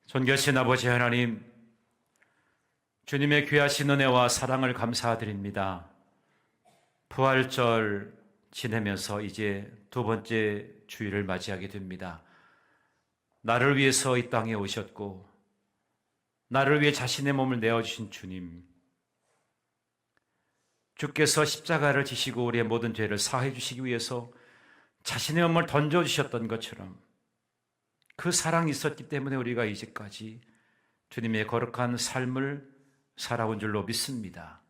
존귀하신 아버지 하나님, 주님의 귀하신 은혜와 사랑을 감사드립니다. 부활절 지내면서 이제 두 번째 주일을 맞이하게 됩니다. 나를 위해서 이 땅에 오셨고 나를 위해 자신의 몸을 내어주신 주님, 주께서 십자가를 지시고 우리의 모든 죄를 사해 주시기 위해서 자신의 몸을 던져주셨던 것처럼 그 사랑이 있었기 때문에 우리가 이제까지 주님의 거룩한 삶을 살아온 줄로 믿습니다.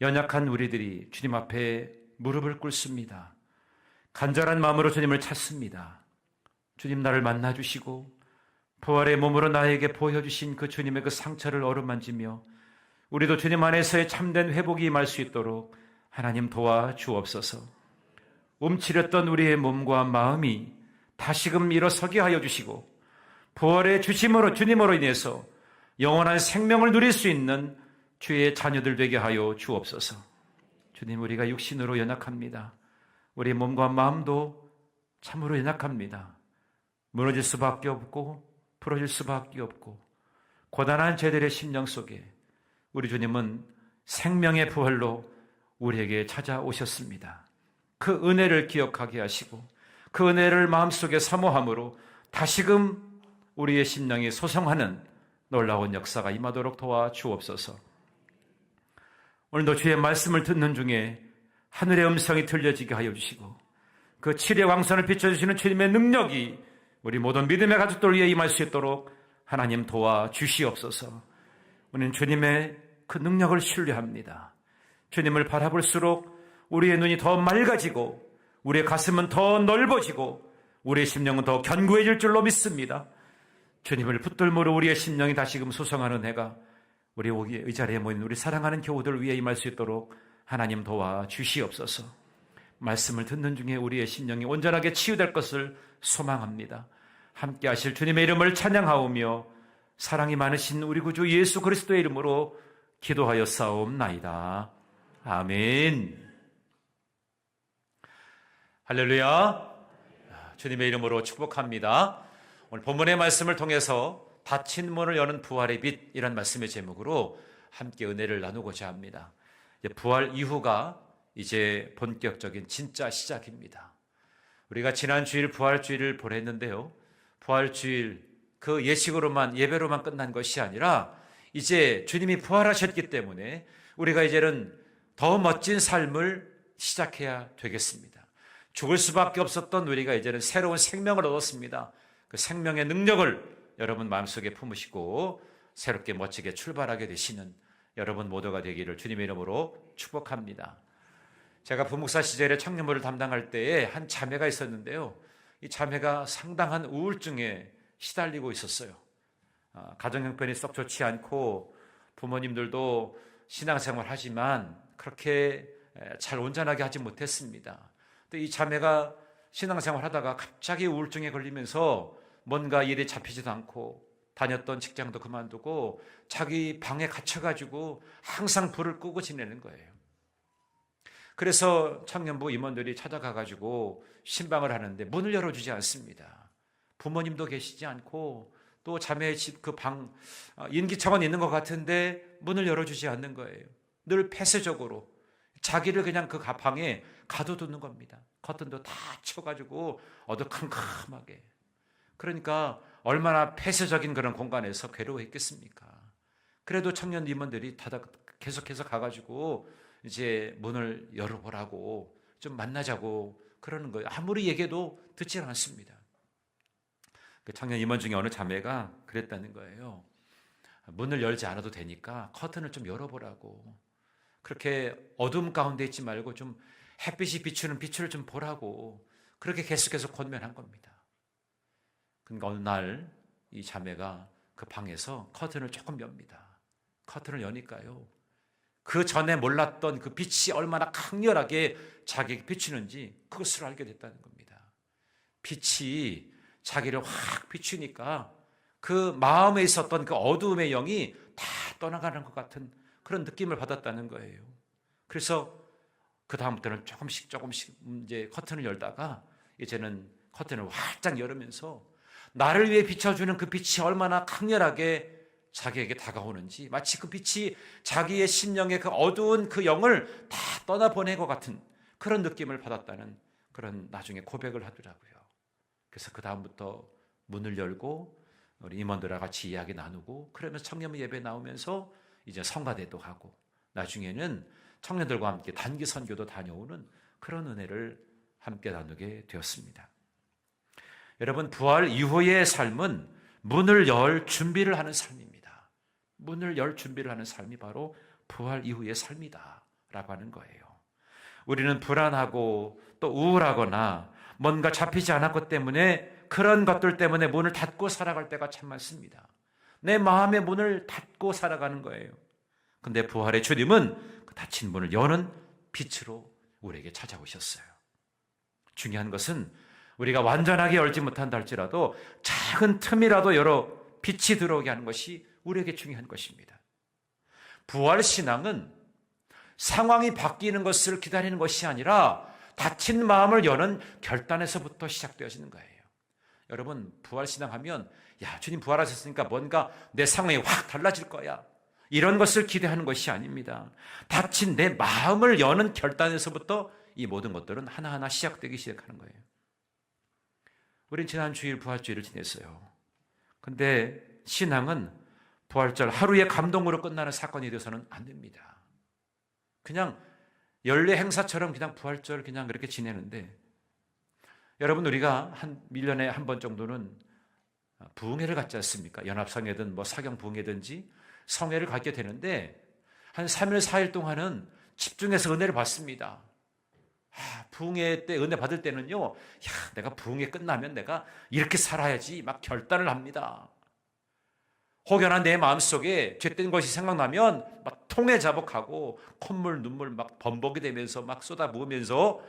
연약한 우리들이 주님 앞에 무릎을 꿇습니다. 간절한 마음으로 주님을 찾습니다. 주님, 나를 만나주시고 부활의 몸으로 나에게 보여주신 그 주님의 그 상처를 어루만지며 우리도 주님 안에서의 참된 회복이 임할 수 있도록 하나님 도와주옵소서. 움츠렸던 우리의 몸과 마음이 다시금 일어서게 하여 주시고 부활의 주심으로 주님으로 인해서 영원한 생명을 누릴 수 있는 주의 자녀들 되게 하여 주옵소서. 주님, 우리가 육신으로 연약합니다. 우리 몸과 마음도 참으로 연약합니다. 무너질 수밖에 없고 부러질 수밖에 없고 고단한 죄들의 심령 속에 우리 주님은 생명의 부활로 우리에게 찾아오셨습니다. 그 은혜를 기억하게 하시고 그 은혜를 마음속에 사모함으로 다시금 우리의 심령이 소성하는 놀라운 역사가 임하도록 도와주옵소서. 오늘도 주의 말씀을 듣는 중에 하늘의 음성이 들려지게 하여 주시고 그 칠의 광선을 비춰주시는 주님의 능력이 우리 모든 믿음의 가족들 위해 임할 수 있도록 하나님 도와주시옵소서. 우리는 주님의 그 능력을 신뢰합니다. 주님을 바라볼수록 우리의 눈이 더 맑아지고 우리의 가슴은 더 넓어지고 우리의 심령은 더 견고해질 줄로 믿습니다. 주님을 붙들므로 우리의 심령이 다시금 소성하는 해가 우리 의자리에 모인 우리 사랑하는 교우들 위해 임할 수 있도록 하나님 도와주시옵소서. 말씀을 듣는 중에 우리의 심령이 온전하게 치유될 것을 소망합니다. 함께 하실 주님의 이름을 찬양하오며 사랑이 많으신 우리 구주 예수 그리스도의 이름으로 기도하여 싸움나이다. 아멘. 할렐루야. 주님의 이름으로 축복합니다. 오늘 본문의 말씀을 통해서 닫힌 문을 여는 부활의 빛, 이런 말씀의 제목으로 함께 은혜를 나누고자 합니다. 부활 이후가 이제 본격적인 진짜 시작입니다. 우리가 지난 주일 부활주일을 보냈는데요. 부활주일 그 예식으로만, 예배로만 끝난 것이 아니라 이제 주님이 부활하셨기 때문에 우리가 이제는 더 멋진 삶을 시작해야 되겠습니다. 죽을 수밖에 없었던 우리가 이제는 새로운 생명을 얻었습니다. 그 생명의 능력을 여러분 마음속에 품으시고 새롭게 멋지게 출발하게 되시는 여러분 모두가 되기를 주님의 이름으로 축복합니다. 제가 부목사 시절에 청년부를 담당할 때에 한 자매가 있었는데요. 이 자매가 상당한 우울증에 시달리고 있었어요. 가정 형편이 썩 좋지 않고 부모님들도 신앙생활 하지만 그렇게 잘 온전하게 하지 못했습니다. 이 자매가 신앙생활 하다가 갑자기 우울증에 걸리면서 뭔가 일이 잡히지도 않고 다녔던 직장도 그만두고 자기 방에 갇혀가지고 항상 불을 끄고 지내는 거예요. 그래서 청년부 임원들이 찾아가가지고 신방을 하는데 문을 열어주지 않습니다. 부모님도 계시지 않고 또 자매의 집 그 방, 인기차만 있는 것 같은데 문을 열어주지 않는 거예요. 늘 폐쇄적으로 자기를 그냥 그 방에 가둬두는 겁니다. 커튼도 다 쳐가지고 어두컴컴하게. 그러니까 얼마나 폐쇄적인 그런 공간에서 괴로워했겠습니까? 그래도 청년 임원들이 계속해서 가가지고 이제 문을 열어보라고 좀 만나자고 그러는 거예요. 아무리 얘기해도 듣지 않습니다. 그 청년 임원 중에 어느 자매가 그랬다는 거예요. 문을 열지 않아도 되니까 커튼을 좀 열어보라고. 그렇게 어둠 가운데 있지 말고 좀 햇빛이 비추는 빛을 좀 보라고 그렇게 계속해서 권면한 겁니다. 그러니까 어느 날 이 자매가 그 방에서 커튼을 조금 엽니다. 커튼을 여니까요. 그 전에 몰랐던 그 빛이 얼마나 강렬하게 자기에게 비추는지 그것을 알게 됐다는 겁니다. 빛이 자기를 확 비추니까 그 마음에 있었던 그 어두움의 영이 다 떠나가는 것 같은 그런 느낌을 받았다는 거예요. 그래서 그 다음부터는 조금씩 이제 커튼을 열다가 이제는 커튼을 활짝 열으면서 나를 위해 비춰주는 그 빛이 얼마나 강렬하게 자기에게 다가오는지, 마치 그 빛이 자기의 심령의 그 어두운 그 영을 다 떠나보낸 것 같은 그런 느낌을 받았다는 그런 나중에 고백을 하더라고요. 그래서 그 다음부터 문을 열고 우리 임원들과 같이 이야기 나누고, 그러면서 청년 예배 나오면서 이제 성가대도 하고, 나중에는 청년들과 함께 단기 선교도 다녀오는 그런 은혜를 함께 나누게 되었습니다. 여러분, 부활 이후의 삶은 문을 열 준비를 하는 삶입니다. 문을 열 준비를 하는 삶이 바로 부활 이후의 삶이다라고 하는 거예요. 우리는 불안하고 또 우울하거나 뭔가 잡히지 않았기 때문에, 그런 것들 때문에 문을 닫고 살아갈 때가 참 많습니다. 내 마음의 문을 닫고 살아가는 거예요. 근데 부활의 주님은 그 닫힌 문을 여는 빛으로 우리에게 찾아오셨어요. 중요한 것은 우리가 완전하게 열지 못한다 할지라도 작은 틈이라도 열어 빛이 들어오게 하는 것이 우리에게 중요한 것입니다. 부활 신앙은 상황이 바뀌는 것을 기다리는 것이 아니라 닫힌 마음을 여는 결단에서부터 시작되어지는 거예요. 여러분, 부활 신앙하면 야, 주님 부활하셨으니까 뭔가 내 상황이 확 달라질 거야, 이런 것을 기대하는 것이 아닙니다. 닫힌 내 마음을 여는 결단에서부터 이 모든 것들은 하나하나 시작되기 시작하는 거예요. 우린 지난 주일 부활주일을 지냈어요. 근데 신앙은 부활절 하루의 감동으로 끝나는 사건이 되어서는 안 됩니다. 그냥 연례 행사처럼 그냥 부활절 그냥 그렇게 지내는데, 여러분, 우리가 한 1년에 한 번 정도는 부흥회를 갖지 않습니까? 연합성회든 뭐 사경 부흥회든지 성회를 갖게 되는데, 한 3일 4일 동안은 집중해서 은혜를 받습니다. 부흥회 때 은혜 받을 때는요, 내가 부흥회 끝나면 내가 이렇게 살아야지 막 결단을 합니다. 혹여나 내 마음속에 죄된 것이 생각나면 막 통에 자복하고 콧물 눈물 막 범벅이 되면서 막 쏟아부으면서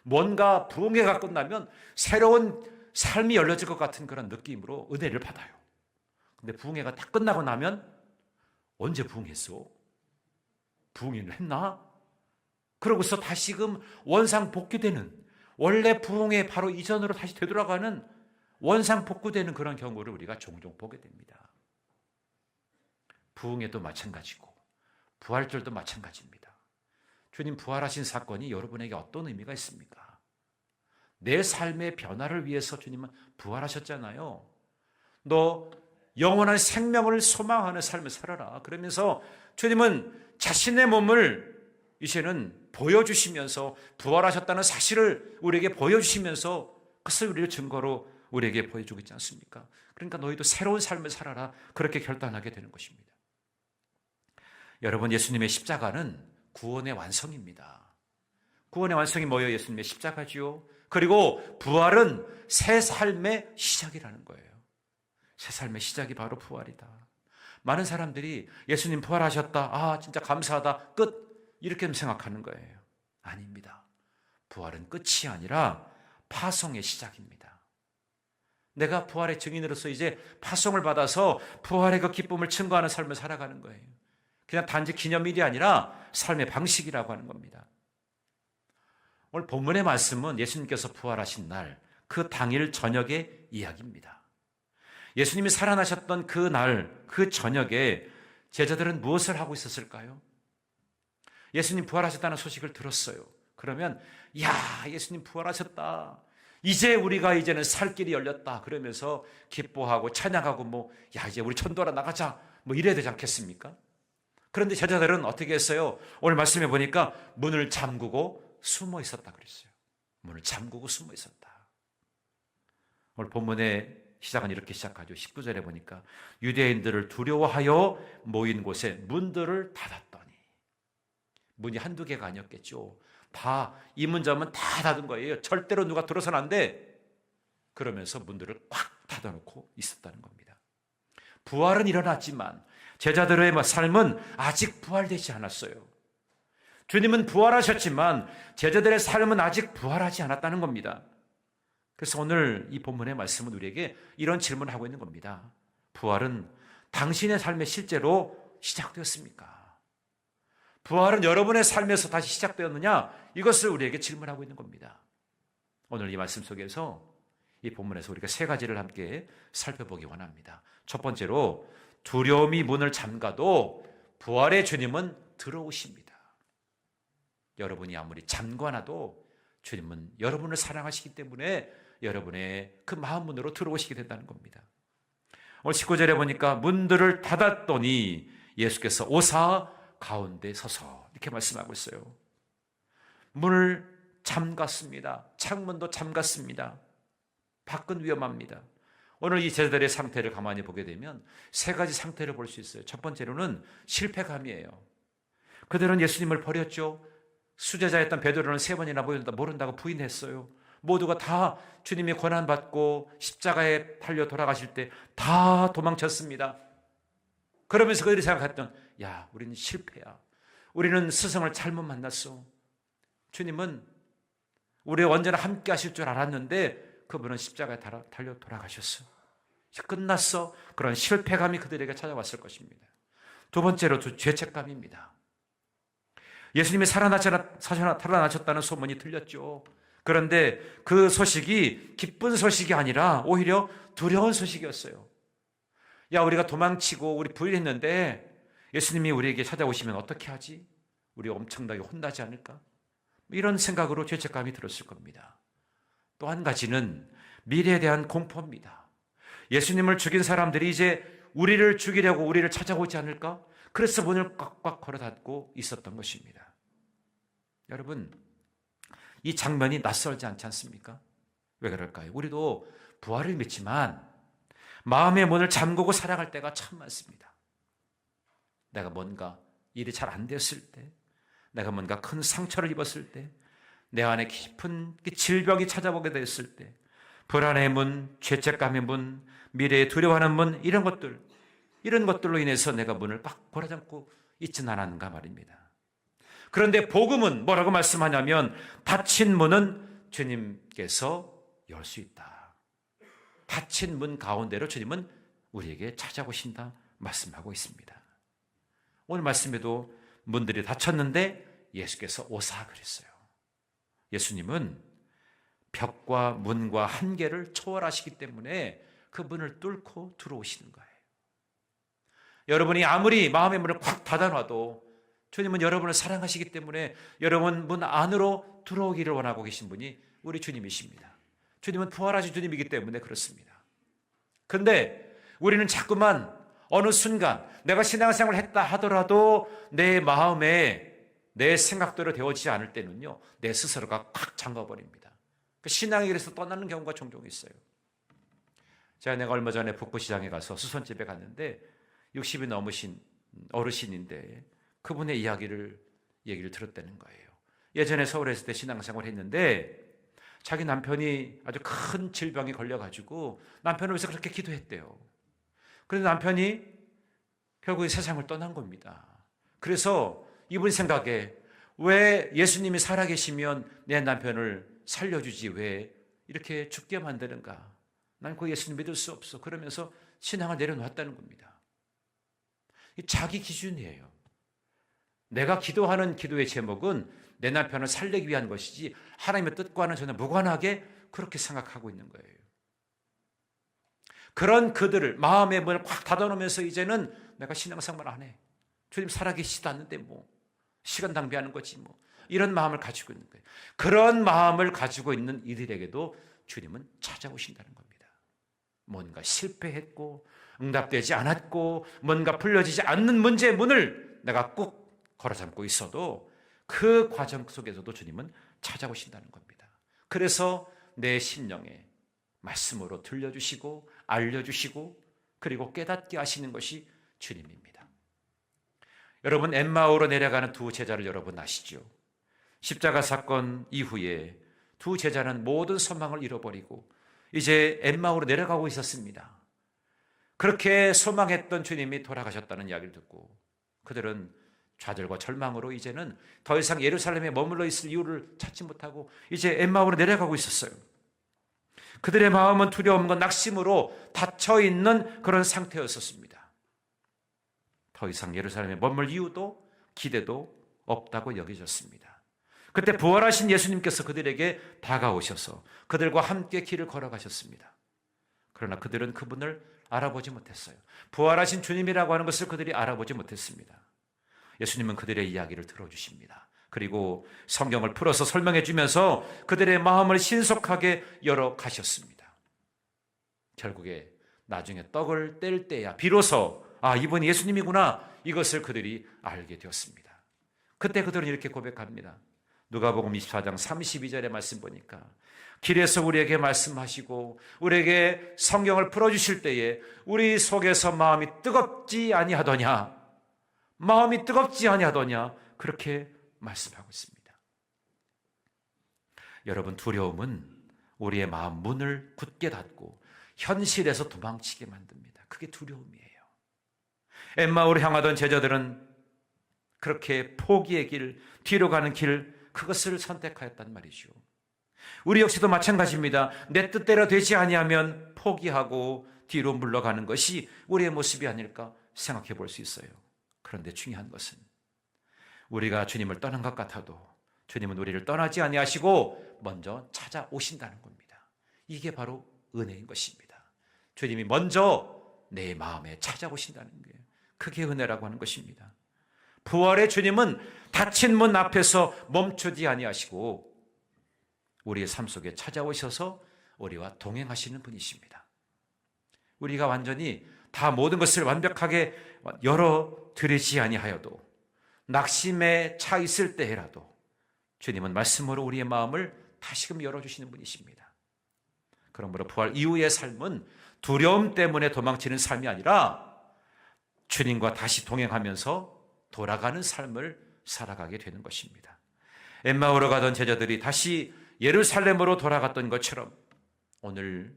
뭔가 부흥회가 끝나면 새로운 삶이 열려질 것 같은 그런 느낌으로 은혜를 받아요. 근데 부흥회가 다 끝나고 나면 언제 부흥했어? 부흥회를 했나? 그러고서 다시금 원상 복귀되는, 원래 부흥회 바로 이전으로 다시 되돌아가는 원상 복구되는 그런 경우를 우리가 종종 보게 됩니다. 부흥회도 마찬가지고 부활절도 마찬가지입니다. 주님 부활하신 사건이 여러분에게 어떤 의미가 있습니까? 내 삶의 변화를 위해서 주님은 부활하셨잖아요. 너 영원한 생명을 소망하는 삶을 살아라. 그러면서 주님은 자신의 몸을 이제는 보여주시면서 부활하셨다는 사실을 우리에게 보여주시면서 그것을 우리의 증거로 우리에게 보여주고 있지 않습니까? 그러니까 너희도 새로운 삶을 살아라, 그렇게 결단하게 되는 것입니다. 여러분, 예수님의 십자가는 구원의 완성입니다. 구원의 완성이 뭐예요? 예수님의 십자가지요. 그리고 부활은 새 삶의 시작이라는 거예요. 새 삶의 시작이 바로 부활이다. 많은 사람들이 예수님 부활하셨다, 진짜 감사하다, 끝, 이렇게 생각하는 거예요. 아닙니다. 부활은 끝이 아니라 파송의 시작입니다. 내가 부활의 증인으로서 이제 파송을 받아서 부활의 그 기쁨을 증거하는 삶을 살아가는 거예요. 그냥 단지 기념일이 아니라 삶의 방식이라고 하는 겁니다. 오늘 본문의 말씀은 예수님께서 부활하신 날, 그 당일 저녁의 이야기입니다. 예수님이 살아나셨던 그 날, 그 저녁에 제자들은 무엇을 하고 있었을까요? 예수님 부활하셨다는 소식을 들었어요. 그러면 예수님 부활하셨다, 이제는 살 길이 열렸다, 그러면서 기뻐하고 찬양하고 이제 우리 천도하러 나가자, 이래야 되지 않겠습니까? 그런데 제자들은 어떻게 했어요? 오늘 말씀해 보니까 문을 잠그고 숨어 있었다 그랬어요. 문을 잠그고 숨어 있었다. 오늘 본문의 시작은 이렇게 시작하죠. 19절에 보니까 유대인들을 두려워하여 모인 곳에 문들을 닫았더니, 문이 한두 개가 아니었겠죠. 이 문자면 다 닫은 거예요. 절대로 누가 들어서는 안 돼. 그러면서 문들을 꽉 닫아놓고 있었다는 겁니다. 부활은 일어났지만 제자들의 삶은 아직 부활되지 않았어요. 주님은 부활하셨지만 제자들의 삶은 아직 부활하지 않았다는 겁니다. 그래서 오늘 이 본문의 말씀은 우리에게 이런 질문을 하고 있는 겁니다. 부활은 당신의 삶에 실제로 시작되었습니까? 부활은 여러분의 삶에서 다시 시작되었느냐? 이것을 우리에게 질문하고 있는 겁니다. 오늘 이 말씀 속에서 이 본문에서 우리가 세 가지를 함께 살펴보기 원합니다. 첫 번째로 두려움이 문을 잠가도 부활의 주님은 들어오십니다. 여러분이 아무리 잠궈놔도 주님은 여러분을 사랑하시기 때문에 여러분의 그 마음 문으로 들어오시게 된다는 겁니다. 오늘 19절에 보니까 문들을 닫았더니 예수께서 오사 가운데 서서 이렇게 말씀하고 있어요. 문을 잠갔습니다. 창문도 잠갔습니다. 밖은 위험합니다. 오늘 이 제자들의 상태를 가만히 보게 되면 세 가지 상태를 볼 수 있어요. 첫 번째로는 실패감이에요. 그들은 예수님을 버렸죠. 수제자였던 베드로는 3번이나 모른다고 부인했어요. 모두가 다 주님이 고난받고 십자가에 달려 돌아가실 때 다 도망쳤습니다. 그러면서 그들이 생각했던, 야, 우리는 실패야. 우리는 스승을 잘못 만났어. 주님은 우리와 언제나 함께 하실 줄 알았는데 그분은 십자가에 달려 돌아가셨어. 끝났어. 그런 실패감이 그들에게 찾아왔을 것입니다. 두 번째로 죄책감입니다. 예수님이 살아나셨다는 소문이 들렸죠. 그런데 그 소식이 기쁜 소식이 아니라 오히려 두려운 소식이었어요. 야, 우리가 도망치고 우리 부인했는데 예수님이 우리에게 찾아오시면 어떻게 하지? 우리 엄청나게 혼나지 않을까? 이런 생각으로 죄책감이 들었을 겁니다. 또 한 가지는 미래에 대한 공포입니다. 예수님을 죽인 사람들이 이제 우리를 죽이려고 우리를 찾아오지 않을까? 그래서 문을 꽉꽉 걸어 닫고 있었던 것입니다. 여러분, 이 장면이 낯설지 않지 않습니까? 왜 그럴까요? 우리도 부활을 믿지만 마음의 문을 잠그고 살아갈 때가 참 많습니다. 내가 뭔가 일이 잘 안 됐을 때, 내가 뭔가 큰 상처를 입었을 때, 내 안에 깊은 질병이 찾아오게 됐을 때, 불안의 문, 죄책감의 문, 미래에 두려워하는 문, 이런 것들로 인해서 내가 문을 꽉 걸어잡고 있지는 않았는가 말입니다. 그런데 복음은 뭐라고 말씀하냐면 닫힌 문은 주님께서 열 수 있다. 닫힌 문 가운데로 주님은 우리에게 찾아오신다 말씀하고 있습니다. 오늘 말씀에도 문들이 닫혔는데 예수께서 오사 그랬어요. 예수님은 벽과 문과 한계를 초월하시기 때문에 그 문을 뚫고 들어오시는 거예요. 여러분이 아무리 마음의 문을 꽉 닫아놔도 주님은 여러분을 사랑하시기 때문에 여러분 문 안으로 들어오기를 원하고 계신 분이 우리 주님이십니다. 주님은 부활하신 주님이기 때문에 그렇습니다. 그런데 우리는 자꾸만 어느 순간 내가 신앙생활을 했다 하더라도 내 마음에 내 생각대로 되어지지 않을 때는요, 내 스스로가 꽉 잠가버립니다. 신앙의 길에서 떠나는 경우가 종종 있어요. 내가 얼마 전에 북부시장에 가서 수선집에 갔는데 60이 넘으신 어르신인데 그분의 얘기를 들었다는 거예요. 예전에 서울에 있을 때 신앙생활을 했는데 자기 남편이 아주 큰 질병에 걸려가지고 남편을 위해서 그렇게 기도했대요. 그런데 남편이 결국 세상을 떠난 겁니다. 그래서 이분 생각에 왜 예수님이 살아계시면 내 남편을 살려주지 왜 이렇게 죽게 만드는가? 난 그 예수님 믿을 수 없어. 그러면서 신앙을 내려놓았다는 겁니다. 자기 기준이에요. 내가 기도하는 기도의 제목은 내 남편을 살리기 위한 것이지 하나님의 뜻과는 전혀 무관하게 그렇게 생각하고 있는 거예요. 그런 그들을 마음의 문을 꽉 닫아놓으면서 이제는 내가 신앙생활 안 해. 주님 살아계시지도 않는데 뭐 시간 낭비하는 거지 뭐 이런 마음을 가지고 있는 거예요. 그런 마음을 가지고 있는 이들에게도 주님은 찾아오신다는 겁니다. 뭔가 실패했고 응답되지 않았고 뭔가 풀려지지 않는 문제의 문을 내가 꾹 걸어잡고 있어도 그 과정 속에서도 주님은 찾아오신다는 겁니다. 그래서 내 심령에 말씀으로 들려주시고 알려주시고 그리고 깨닫게 하시는 것이 주님입니다. 여러분, 엠마오로 내려가는 두 제자를 여러분 아시죠? 십자가 사건 이후에 두 제자는 모든 소망을 잃어버리고 이제 엠마오로 내려가고 있었습니다. 그렇게 소망했던 주님이 돌아가셨다는 이야기를 듣고 그들은 좌절과 절망으로 이제는 더 이상 예루살렘에 머물러 있을 이유를 찾지 못하고 이제 엠마오로 내려가고 있었어요. 그들의 마음은 두려움과 낙심으로 닫혀있는 그런 상태였었습니다. 더 이상 예루살렘에 머물 이유도 기대도 없다고 여겨졌습니다. 그때 부활하신 예수님께서 그들에게 다가오셔서 그들과 함께 길을 걸어가셨습니다. 그러나 그들은 그분을 알아보지 못했어요. 부활하신 주님이라고 하는 것을 그들이 알아보지 못했습니다. 예수님은 그들의 이야기를 들어주십니다. 그리고 성경을 풀어서 설명해 주면서 그들의 마음을 신속하게 열어 가셨습니다. 결국에 나중에 떡을 뗄 때야 비로소 이분이 예수님이구나, 이것을 그들이 알게 되었습니다. 그때 그들은 이렇게 고백합니다. 누가복음 24장 32절의 말씀 보니까 길에서 우리에게 말씀하시고 우리에게 성경을 풀어주실 때에 우리 속에서 마음이 뜨겁지 아니하더냐, 마음이 뜨겁지 아니하더냐, 그렇게 말씀하고 있습니다. 여러분, 두려움은 우리의 마음 문을 굳게 닫고 현실에서 도망치게 만듭니다. 그게 두려움이에요. 엠마오를 향하던 제자들은 그렇게 포기의 길, 뒤로 가는 길, 그것을 선택하였단 말이죠. 우리 역시도 마찬가지입니다. 내 뜻대로 되지 아니하면 포기하고 뒤로 물러가는 것이 우리의 모습이 아닐까 생각해 볼 수 있어요. 그런데 중요한 것은 우리가 주님을 떠난 것 같아도 주님은 우리를 떠나지 아니하시고 먼저 찾아오신다는 겁니다. 이게 바로 은혜인 것입니다. 주님이 먼저 내 마음에 찾아오신다는 거예요. 그게 은혜라고 하는 것입니다. 부활의 주님은 닫힌 문 앞에서 멈추지 아니하시고 우리의 삶 속에 찾아오셔서 우리와 동행하시는 분이십니다. 우리가 완전히 다 모든 것을 완벽하게 열어드리지 아니하여도 낙심에 차 있을 때라도 주님은 말씀으로 우리의 마음을 다시금 열어주시는 분이십니다. 그러므로 부활 이후의 삶은 두려움 때문에 도망치는 삶이 아니라 주님과 다시 동행하면서 돌아가는 삶을 살아가게 되는 것입니다. 엠마오로 가던 제자들이 다시 예루살렘으로 돌아갔던 것처럼 오늘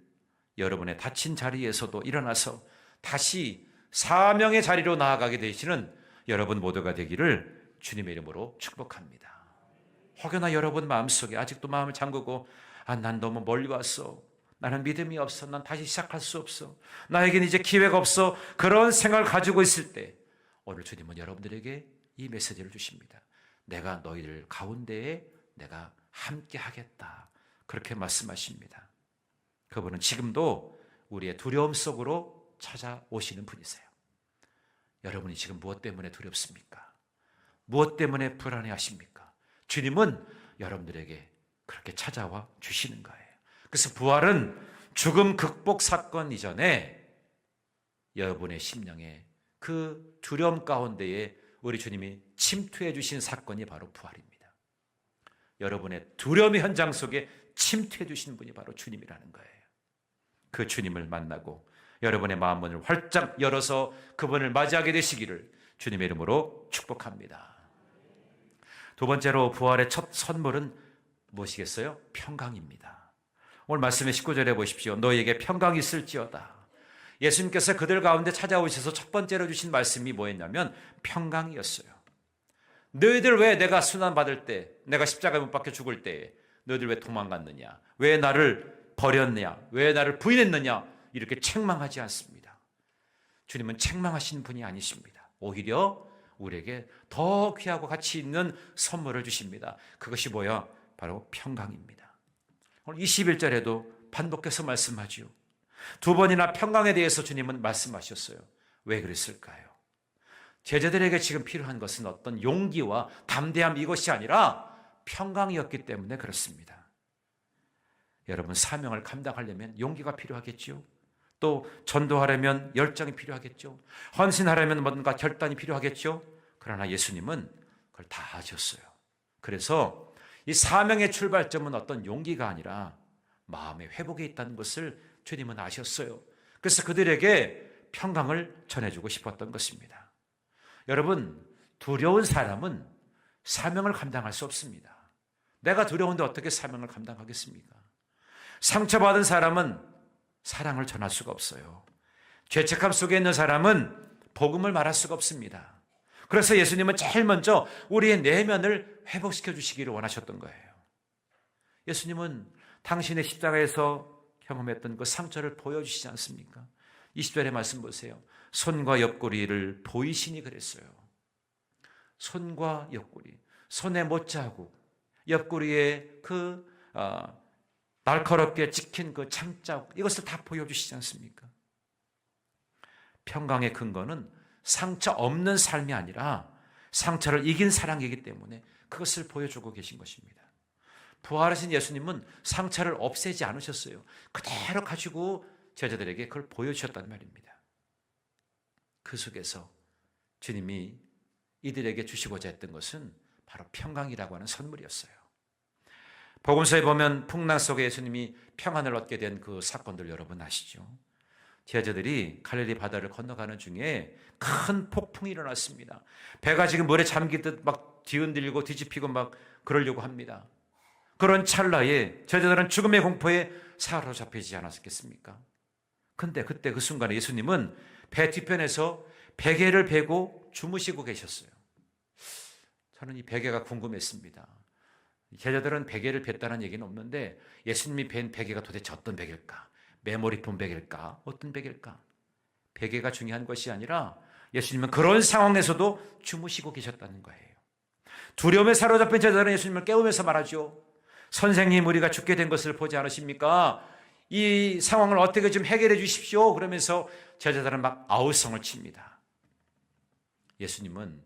여러분의 다친 자리에서도 일어나서 다시 사명의 자리로 나아가게 되시는 여러분 모두가 되기를 주님의 이름으로 축복합니다. 혹여나 여러분 마음속에 아직도 마음을 잠그고 난 너무 멀리 왔어, 나는 믿음이 없어, 난 다시 시작할 수 없어, 나에겐 이제 기회가 없어, 그런 생각을 가지고 있을 때 오늘 주님은 여러분들에게 이 메시지를 주십니다. 내가 너희들 가운데에 내가 함께 하겠다, 그렇게 말씀하십니다. 그분은 지금도 우리의 두려움 속으로 찾아오시는 분이세요. 여러분이 지금 무엇 때문에 두렵습니까? 무엇 때문에 불안해하십니까? 주님은 여러분들에게 그렇게 찾아와 주시는 거예요. 그래서 부활은 죽음 극복 사건 이전에 여러분의 심령에 그 두려움 가운데에 우리 주님이 침투해 주신 사건이 바로 부활입니다. 여러분의 두려움의 현장 속에 침투해 주신 분이 바로 주님이라는 거예요. 그 주님을 만나고 여러분의 마음문을 활짝 열어서 그분을 맞이하게 되시기를 주님의 이름으로 축복합니다. 두 번째로 부활의 첫 선물은 무엇이겠어요? 평강입니다. 오늘 말씀의 19절에 보십시오. 너희에게 평강이 있을지어다. 예수님께서 그들 가운데 찾아오셔서 첫 번째로 주신 말씀이 뭐였냐면 평강이었어요. 너희들 왜 내가 순환받을 때, 내가 십자가에 못 박혀 죽을 때 너희들 왜 도망갔느냐, 왜 나를 버렸느냐, 왜 나를 부인했느냐, 이렇게 책망하지 않습니다. 주님은 책망하시는 분이 아니십니다. 오히려 우리에게 더 귀하고 가치 있는 선물을 주십니다. 그것이 뭐야? 바로 평강입니다. 오늘 21절에도 반복해서 말씀하지요. 두 번이나 평강에 대해서 주님은 말씀하셨어요. 왜 그랬을까요? 제자들에게 지금 필요한 것은 어떤 용기와 담대함, 이것이 아니라 평강이었기 때문에 그렇습니다. 여러분, 사명을 감당하려면 용기가 필요하겠죠. 또 전도하려면 열정이 필요하겠죠. 헌신하려면 뭔가 결단이 필요하겠죠. 그러나 예수님은 그걸 다 하셨어요. 그래서 이 사명의 출발점은 어떤 용기가 아니라 마음의 회복에 있다는 것을 주님은 아셨어요. 그래서 그들에게 평강을 전해주고 싶었던 것입니다. 여러분, 두려운 사람은 사명을 감당할 수 없습니다. 내가 두려운데 어떻게 사명을 감당하겠습니까? 상처받은 사람은 사랑을 전할 수가 없어요. 죄책감 속에 있는 사람은 복음을 말할 수가 없습니다. 그래서 예수님은 제일 먼저 우리의 내면을 회복시켜 주시기를 원하셨던 거예요. 예수님은 당신의 십자가에서 경험했던 그 상처를 보여주시지 않습니까? 20절의 말씀 보세요. 손과 옆구리를 보이시니 그랬어요. 손과 옆구리, 손의 못자국, 옆구리에 날카롭게 찍힌 그 창자국, 이것을 다 보여주시지 않습니까? 평강의 근거는 상처 없는 삶이 아니라 상처를 이긴 사랑이기 때문에 그것을 보여주고 계신 것입니다. 부활하신 예수님은 상처를 없애지 않으셨어요. 그대로 가지고 제자들에게 그걸 보여주셨단 말입니다. 그 속에서 주님이 이들에게 주시고자 했던 것은 바로 평강이라고 하는 선물이었어요. 복음서에 보면 풍랑 속에 예수님이 평안을 얻게 된 그 사건들 여러분 아시죠? 제자들이 갈릴리 바다를 건너가는 중에 큰 폭풍이 일어났습니다. 배가 지금 물에 잠기듯 막 뒤흔들리고 뒤집히고 막 그러려고 합니다. 그런 찰나에 제자들은 죽음의 공포에 사로잡히지 않았겠습니까? 근데 그때 그 순간에 예수님은 배 뒤편에서 베개를 베고 주무시고 계셨어요. 저는 이 베개가 궁금했습니다. 제자들은 베개를 뱉다는 얘기는 없는데 예수님이 벤 베개가 도대체 어떤 베개일까? 메모리폼 베개일까? 어떤 베개일까? 베개가 중요한 것이 아니라 예수님은 그런 상황에서도 주무시고 계셨다는 거예요. 두려움에 사로잡힌 제자들은 예수님을 깨우면서 말하죠. 선생님, 우리가 죽게 된 것을 보지 않으십니까? 이 상황을 어떻게 좀 해결해 주십시오. 그러면서 제자들은 막 아우성을 칩니다. 예수님은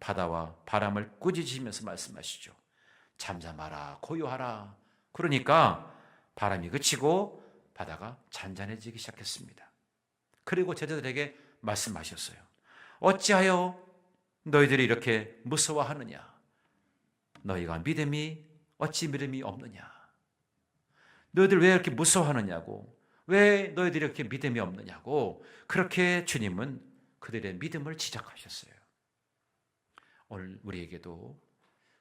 바다와 바람을 꾸짖으시면서 말씀하시죠. 잠잠하라, 고요하라. 그러니까 바람이 그치고 바다가 잔잔해지기 시작했습니다. 그리고 제자들에게 말씀하셨어요. 어찌하여 너희들이 이렇게 무서워하느냐? 너희가 어찌 믿음이 없느냐? 너희들 왜 이렇게 무서워하느냐고? 왜 너희들이 이렇게 믿음이 없느냐고? 그렇게 주님은 그들의 믿음을 지적하셨어요. 오늘 우리에게도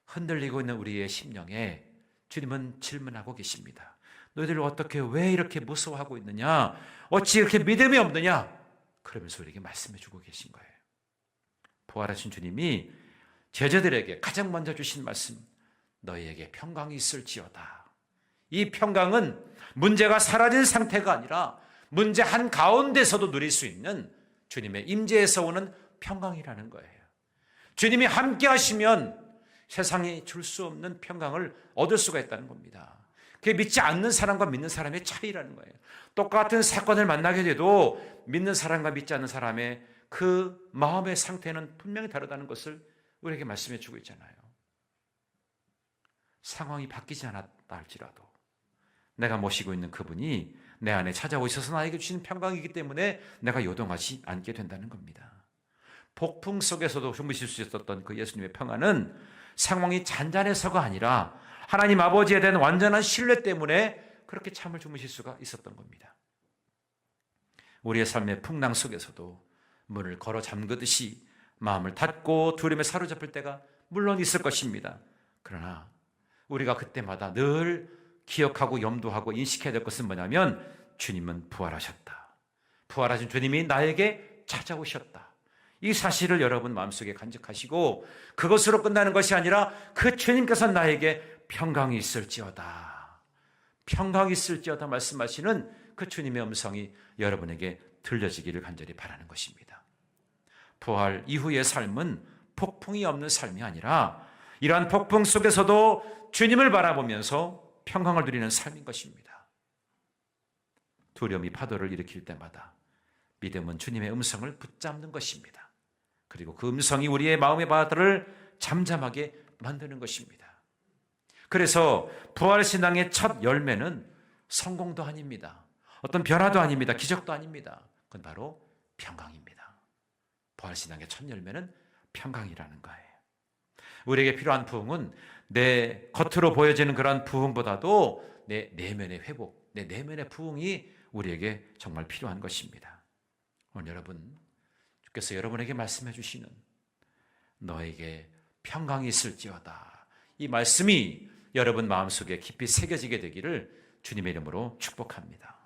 흔들리고 있는 우리의 심령에 주님은 질문하고 계십니다. 너희들 어떻게 왜 이렇게 무서워하고 있느냐? 어찌 이렇게 믿음이 없느냐? 그러면서 우리에게 말씀해 주고 계신 거예요. 부활하신 주님이 제자들에게 가장 먼저 주신 말씀, 너희에게 평강이 있을지어다. 이 평강은 문제가 사라진 상태가 아니라 문제 한가운데서도 누릴 수 있는 주님의 임재에서 오는 평강이라는 거예요. 주님이 함께 하시면 세상이 줄 수 없는 평강을 얻을 수가 있다는 겁니다. 그게 믿지 않는 사람과 믿는 사람의 차이라는 거예요. 똑같은 사건을 만나게 돼도 믿는 사람과 믿지 않는 사람의 그 마음의 상태는 분명히 다르다는 것을 우리에게 말씀해 주고 있잖아요. 상황이 바뀌지 않았다 할지라도 내가 모시고 있는 그분이 내 안에 찾아오셔서 나에게 주신 평강이기 때문에 내가 요동하지 않게 된다는 겁니다. 폭풍 속에서도 주무실 수 있었던 그 예수님의 평안은 상황이 잔잔해서가 아니라 하나님 아버지에 대한 완전한 신뢰 때문에 그렇게 잠을 주무실 수가 있었던 겁니다. 우리의 삶의 풍랑 속에서도 문을 걸어 잠그듯이 마음을 닫고 두려움에 사로잡힐 때가 물론 있을 것입니다. 그러나 우리가 그때마다 늘 기억하고 염두하고 인식해야 될 것은 뭐냐면 주님은 부활하셨다. 부활하신 주님이 나에게 찾아오셨다. 이 사실을 여러분 마음속에 간직하시고 그것으로 끝나는 것이 아니라 그 주님께서 나에게 평강이 있을지어다. 평강이 있을지어다 말씀하시는 그 주님의 음성이 여러분에게 들려지기를 간절히 바라는 것입니다. 부활 이후의 삶은 폭풍이 없는 삶이 아니라 이러한 폭풍 속에서도 주님을 바라보면서 평강을 누리는 삶인 것입니다. 두려움이 파도를 일으킬 때마다 믿음은 주님의 음성을 붙잡는 것입니다. 그리고 그 음성이 우리의 마음의 바다를 잠잠하게 만드는 것입니다. 그래서 부활신앙의 첫 열매는 성공도 아닙니다. 어떤 변화도 아닙니다. 기적도 아닙니다. 그건 바로 평강입니다. 부활신앙의 첫 열매는 평강이라는 거예요. 우리에게 필요한 부흥은 내 겉으로 보여지는 그러한 부흥보다도 내 내면의 회복, 내 내면의 부흥이 우리에게 정말 필요한 것입니다. 오늘 여러분, 주께서 여러분에게 말씀해 주시는 너에게 평강이 있을지어다. 이 말씀이 여러분 마음속에 깊이 새겨지게 되기를 주님의 이름으로 축복합니다.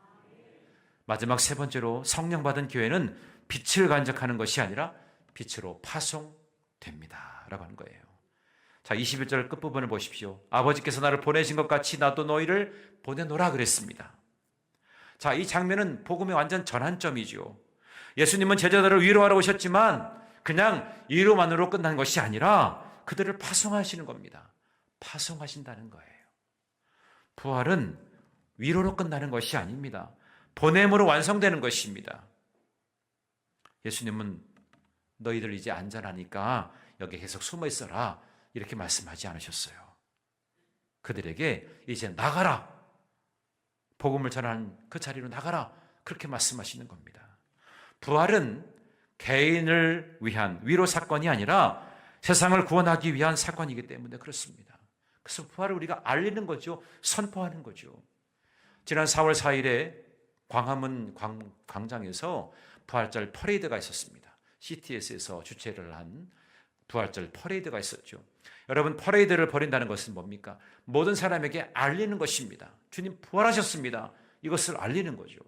마지막 세 번째로 성령 받은 교회는 빛을 간직하는 것이 아니라 빛으로 파송됩니다. 라고 하는 거예요. 자, 21절 끝부분을 보십시오. 아버지께서 나를 보내신 것 같이 나도 너희를 보내노라 그랬습니다. 자, 이 장면은 복음의 완전 전환점이죠. 예수님은 제자들을 위로하러 오셨지만 그냥 위로만으로 끝난 것이 아니라 그들을 파송하시는 겁니다. 파송하신다는 거예요. 부활은 위로로 끝나는 것이 아닙니다. 보냄으로 완성되는 것입니다. 예수님은 너희들 이제 안전하니까 여기 계속 숨어 있어라 이렇게 말씀하지 않으셨어요. 그들에게 이제 나가라, 복음을 전하는 그 자리로 나가라, 그렇게 말씀하시는 겁니다. 부활은 개인을 위한 위로 사건이 아니라 세상을 구원하기 위한 사건이기 때문에 그렇습니다. 그래서 부활을 우리가 알리는 거죠. 선포하는 거죠. 지난 4월 4일에 광화문 광장에서 부활절 퍼레이드가 있었습니다. CTS에서 주최를 한 부활절 퍼레이드가 있었죠. 여러분, 퍼레이드를 벌인다는 것은 뭡니까? 모든 사람에게 알리는 것입니다. 주님 부활하셨습니다. 이것을 알리는 거죠.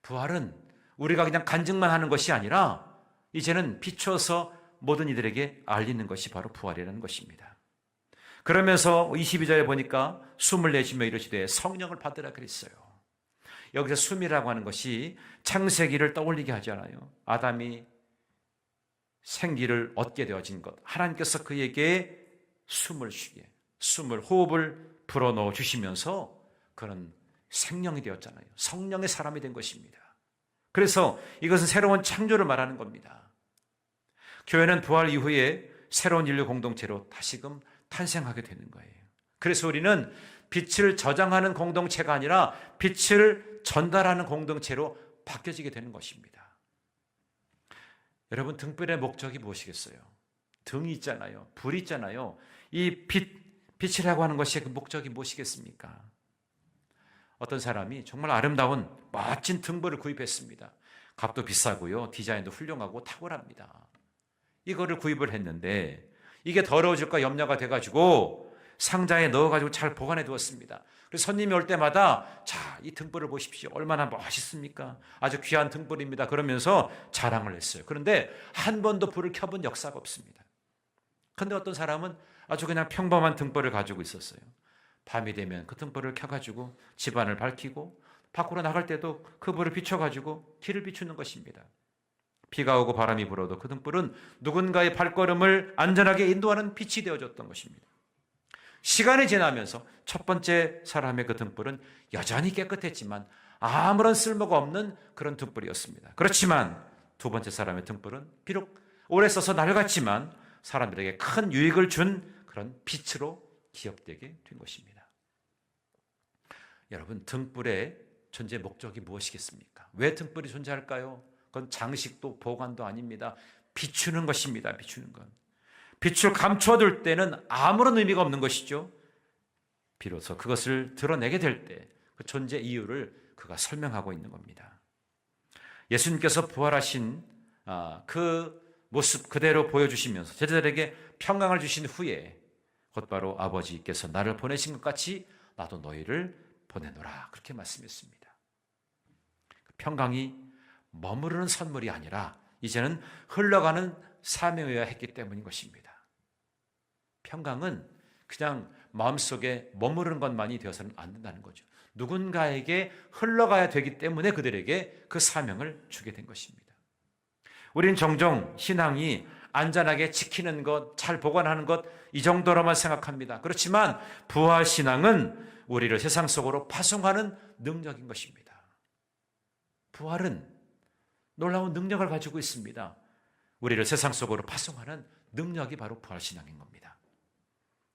부활은 우리가 그냥 간증만 하는 것이 아니라 이제는 비춰서 모든 이들에게 알리는 것이 바로 부활이라는 것입니다. 그러면서 22절에 보니까 숨을 내쉬며 이르시되 성령을 받으라 그랬어요. 여기서 숨이라고 하는 것이 창세기를 떠올리게 하잖아요. 아담이 생기를 얻게 되어진 것, 하나님께서 그에게 숨을 쉬게, 호흡을 불어넣어 주시면서 그런 생명이 되었잖아요. 성령의 사람이 된 것입니다. 그래서 이것은 새로운 창조를 말하는 겁니다. 교회는 부활 이후에 새로운 인류 공동체로 다시금 탄생하게 되는 거예요. 그래서 우리는 빛을 저장하는 공동체가 아니라 빛을 전달하는 공동체로 바뀌어지게 되는 것입니다. 여러분, 등불의 목적이 무엇이겠어요? 등이 있잖아요. 불이 있잖아요. 이 빛이라고 하는 것이 그 목적이 무엇이겠습니까? 어떤 사람이 정말 아름다운 멋진 등불을 구입했습니다. 값도 비싸고요. 디자인도 훌륭하고 탁월합니다. 이거를 구입을 했는데 이게 더러워질까 염려가 돼가지고 상자에 넣어가지고 잘 보관해 두었습니다. 그래서 손님이 올 때마다 자, 이 등불을 보십시오. 얼마나 멋있습니까? 아주 귀한 등불입니다. 그러면서 자랑을 했어요. 그런데 한 번도 불을 켜본 역사가 없습니다. 그런데 어떤 사람은 아주 그냥 평범한 등불을 가지고 있었어요. 밤이 되면 그 등불을 켜가지고 집안을 밝히고 밖으로 나갈 때도 그 불을 비춰가지고 길을 비추는 것입니다. 비가 오고 바람이 불어도 그 등불은 누군가의 발걸음을 안전하게 인도하는 빛이 되어줬던 것입니다. 시간이 지나면서 첫 번째 사람의 그 등불은 여전히 깨끗했지만 아무런 쓸모가 없는 그런 등불이었습니다. 그렇지만 두 번째 사람의 등불은 비록 오래 써서 낡았지만 사람들에게 큰 유익을 준 그런 빛으로 기억되게 된 것입니다. 여러분, 등불의 존재 목적이 무엇이겠습니까? 왜 등불이 존재할까요? 그건 장식도 보관도 아닙니다. 비추는 것입니다. 비추는 것. 빛을 감춰둘 때는 아무런 의미가 없는 것이죠. 비로소 그것을 드러내게 될 때 그 존재 이유를 그가 설명하고 있는 겁니다. 예수님께서 부활하신 그 모습 그대로 보여주시면서 제자들에게 평강을 주신 후에 곧바로 아버지께서 나를 보내신 것 같이 나도 너희를 보내노라, 그렇게 말씀했습니다. 평강이 머무르는 선물이 아니라 이제는 흘러가는 사명이어야 했기 때문인 것입니다. 평강은 그냥 마음속에 머무르는 것만이 되어서는 안 된다는 거죠. 누군가에게 흘러가야 되기 때문에 그들에게 그 사명을 주게 된 것입니다. 우리는 종종 신앙이 안전하게 지키는 것, 잘 보관하는 것, 이 정도로만 생각합니다. 그렇지만 부활 신앙은 우리를 세상 속으로 파송하는 능력인 것입니다. 부활은 놀라운 능력을 가지고 있습니다. 우리를 세상 속으로 파송하는 능력이 바로 부활 신앙인 겁니다.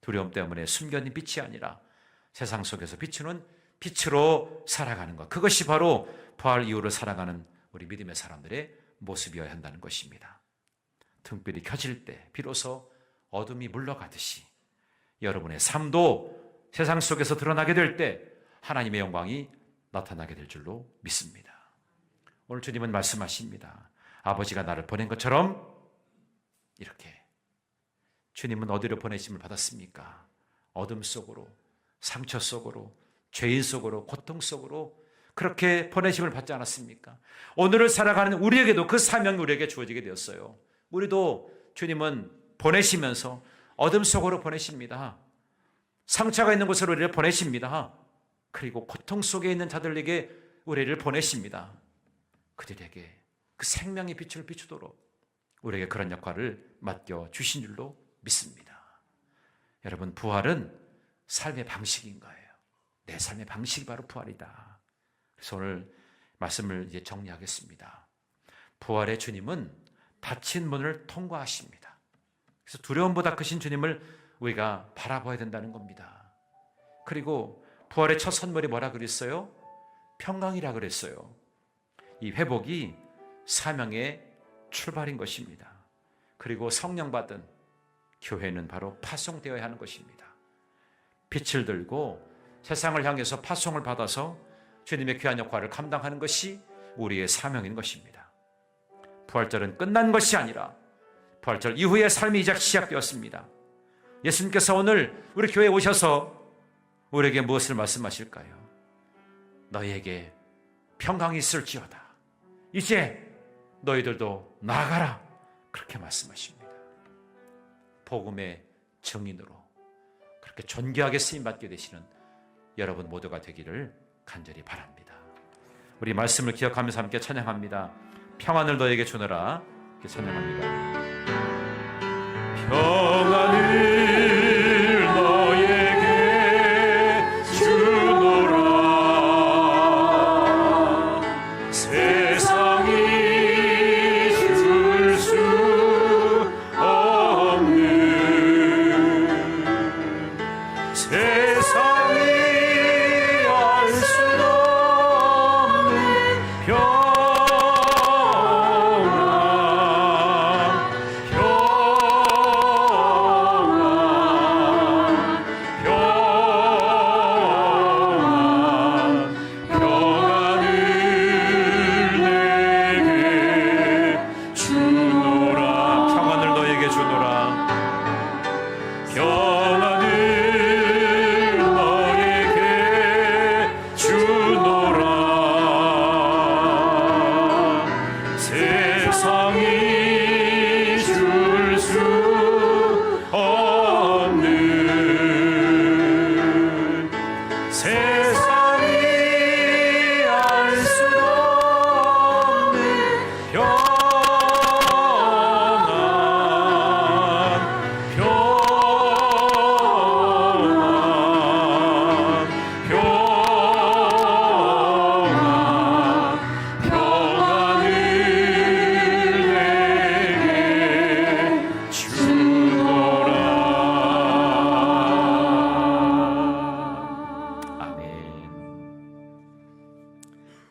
두려움 때문에 숨겨진 빛이 아니라 세상 속에서 비추는 빛으로 살아가는 것, 그것이 바로 부활 이후로 살아가는 우리 믿음의 사람들의 모습이어야 한다는 것입니다. 등불이 켜질 때 비로소 어둠이 물러가듯이 여러분의 삶도 세상 속에서 드러나게 될 때 하나님의 영광이 나타나게 될 줄로 믿습니다. 오늘 주님은 말씀하십니다. 아버지가 나를 보낸 것처럼 이렇게. 주님은 어디로 보내심을 받았습니까? 어둠 속으로, 상처 속으로, 죄인 속으로, 고통 속으로 그렇게 보내심을 받지 않았습니까? 오늘을 살아가는 우리에게도 그 사명이 우리에게 주어지게 되었어요. 우리도 주님은 보내시면서 어둠 속으로 보내십니다. 상처가 있는 곳으로 우리를 보내십니다. 그리고 고통 속에 있는 자들에게 우리를 보내십니다. 그들에게 그 생명의 빛을 비추도록 우리에게 그런 역할을 맡겨 주신 줄로 믿습니다. 여러분, 부활은 삶의 방식인 거예요. 내 삶의 방식이 바로 부활이다. 그래서 오늘 말씀을 이제 정리하겠습니다. 부활의 주님은 닫힌 문을 통과하십니다. 그래서 두려움보다 크신 주님을 우리가 바라봐야 된다는 겁니다. 그리고 부활의 첫 선물이 뭐라 그랬어요? 평강이라 그랬어요. 이 회복이 사명의 출발인 것입니다. 그리고 성령 받은 교회는 바로 파송되어야 하는 것입니다. 빛을 들고 세상을 향해서 파송을 받아서 주님의 귀한 역할을 감당하는 것이 우리의 사명인 것입니다. 부활절은 끝난 것이 아니라 부활절 이후의 삶이 이제 시작되었습니다. 예수님께서 오늘 우리 교회에 오셔서 우리에게 무엇을 말씀하실까요? 너희에게 평강이 있을지어다. 이제 너희들도 나아가라. 그렇게 말씀하십니다. 복음의 증인으로 그렇게 존귀하게 쓰임받게 되시는 여러분 모두가 되기를 간절히 바랍니다. 우리 말씀을 기억하면서 함께 찬양합니다. 평안을 너에게 주노라. 이렇게 찬양합니다. 평안을 너에게 주노라. 세상이 줄 수 없는, 세상이 알 수 없는 평안.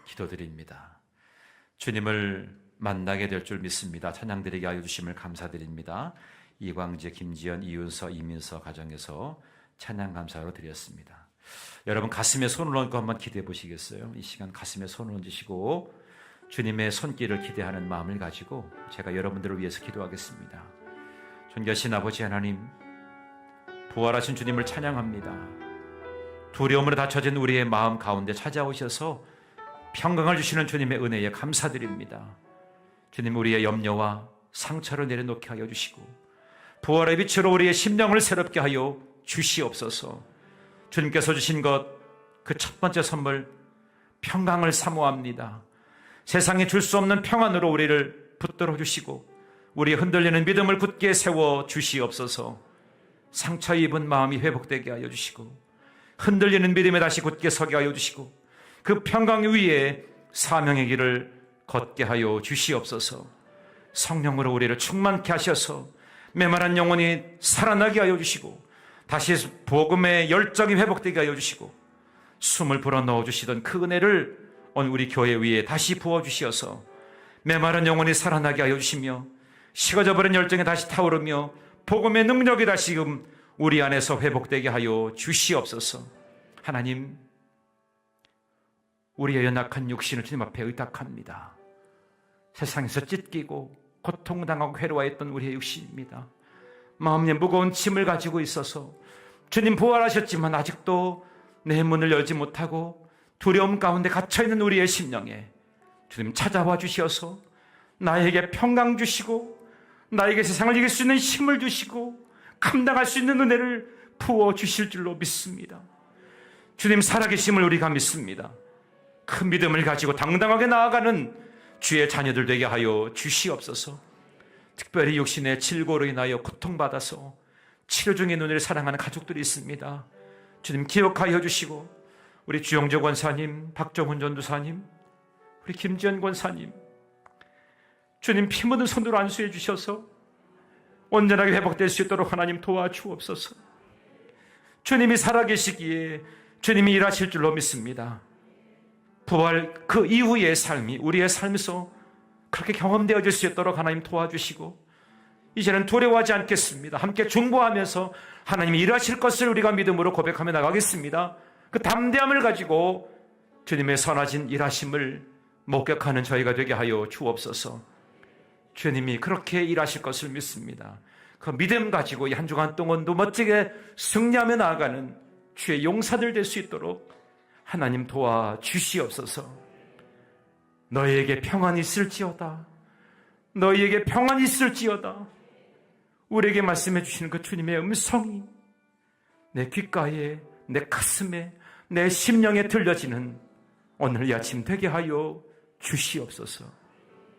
기도드립니다. 주님을 만나게 될 줄 믿습니다. 찬양드리게 하여 주심을 감사드립니다. 이광재, 김지연, 이윤서, 이민서 가정에서 찬양 감사로 드렸습니다. 여러분 가슴에 손을 얹고 한번 기도해 보시겠어요? 이 시간 가슴에 손을 얹으시고 주님의 손길을 기대하는 마음을 가지고 제가 여러분들을 위해서 기도하겠습니다. 존귀하신 아버지 하나님, 부활하신 주님을 찬양합니다. 두려움으로 닫혀진 우리의 마음 가운데 찾아오셔서 평강을 주시는 주님의 은혜에 감사드립니다. 주님, 우리의 염려와 상처를 내려놓게 하여 주시고 부활의 빛으로 우리의 심령을 새롭게 하여 주시옵소서. 주님께서 주신 것, 그 첫 번째 선물 평강을 사모합니다. 세상에 줄 수 없는 평안으로 우리를 붙들어 주시고 우리의 흔들리는 믿음을 굳게 세워 주시옵소서. 상처 입은 마음이 회복되게 하여 주시고 흔들리는 믿음에 다시 굳게 서게 하여 주시고 그 평강 위에 사명의 길을 걷게 하여 주시옵소서. 성령으로 우리를 충만케 하셔서 메마른 영혼이 살아나게 하여 주시고 다시 복음의 열정이 회복되게 하여 주시고 숨을 불어넣어 주시던 그 은혜를 오늘 우리 교회 위에 다시 부어주시어서 메마른 영혼이 살아나게 하여 주시며 식어져버린 열정이 다시 타오르며 복음의 능력이 다시금 우리 안에서 회복되게 하여 주시옵소서. 하나님, 우리의 연약한 육신을 주님 앞에 의탁합니다. 세상에서 찢기고 고통당하고 괴로워했던 우리의 육신입니다. 마음에 무거운 짐을 가지고 있어서 주님 부활하셨지만 아직도 내 문을 열지 못하고 두려움 가운데 갇혀있는 우리의 심령에 주님 찾아와 주시어서 나에게 평강 주시고 나에게 세상을 이길 수 있는 힘을 주시고 감당할 수 있는 은혜를 부어주실 줄로 믿습니다. 주님 살아계심을 우리가 믿습니다. 큰 믿음을 가지고 당당하게 나아가는 주의 자녀들 되게 하여 주시옵소서. 특별히 육신의 질고로 인하여 고통받아서 치료 중에 눈을 사랑하는 가족들이 있습니다. 주님 기억하여 주시고 우리 주영재 권사님, 박정훈 전도사님, 우리 김지연 권사님, 주님 피 묻은 손으로 안수해 주셔서 온전하게 회복될 수 있도록 하나님 도와주옵소서. 주님이 살아계시기에 주님이 일하실 줄로 믿습니다. 부활 그 이후의 삶이 우리의 삶에서 그렇게 경험되어질 수 있도록 하나님 도와주시고 이제는 두려워하지 않겠습니다. 함께 중보하면서 하나님이 일하실 것을 우리가 믿음으로 고백하며 나가겠습니다. 그 담대함을 가지고 주님의 선하신 일하심을 목격하는 저희가 되게 하여 주옵소서. 주님이 그렇게 일하실 것을 믿습니다. 그 믿음 가지고 이 한 주간 동안도 멋지게 승리하며 나아가는 주의 용사들 될 수 있도록 하나님 도와주시옵소서. 너희에게 평안이 있을지어다. 너희에게 평안이 있을지어다. 우리에게 말씀해 주시는 그 주님의 음성이 내 귓가에, 내 가슴에, 내 심령에 들려지는 오늘 이 아침 되게 하여 주시옵소서.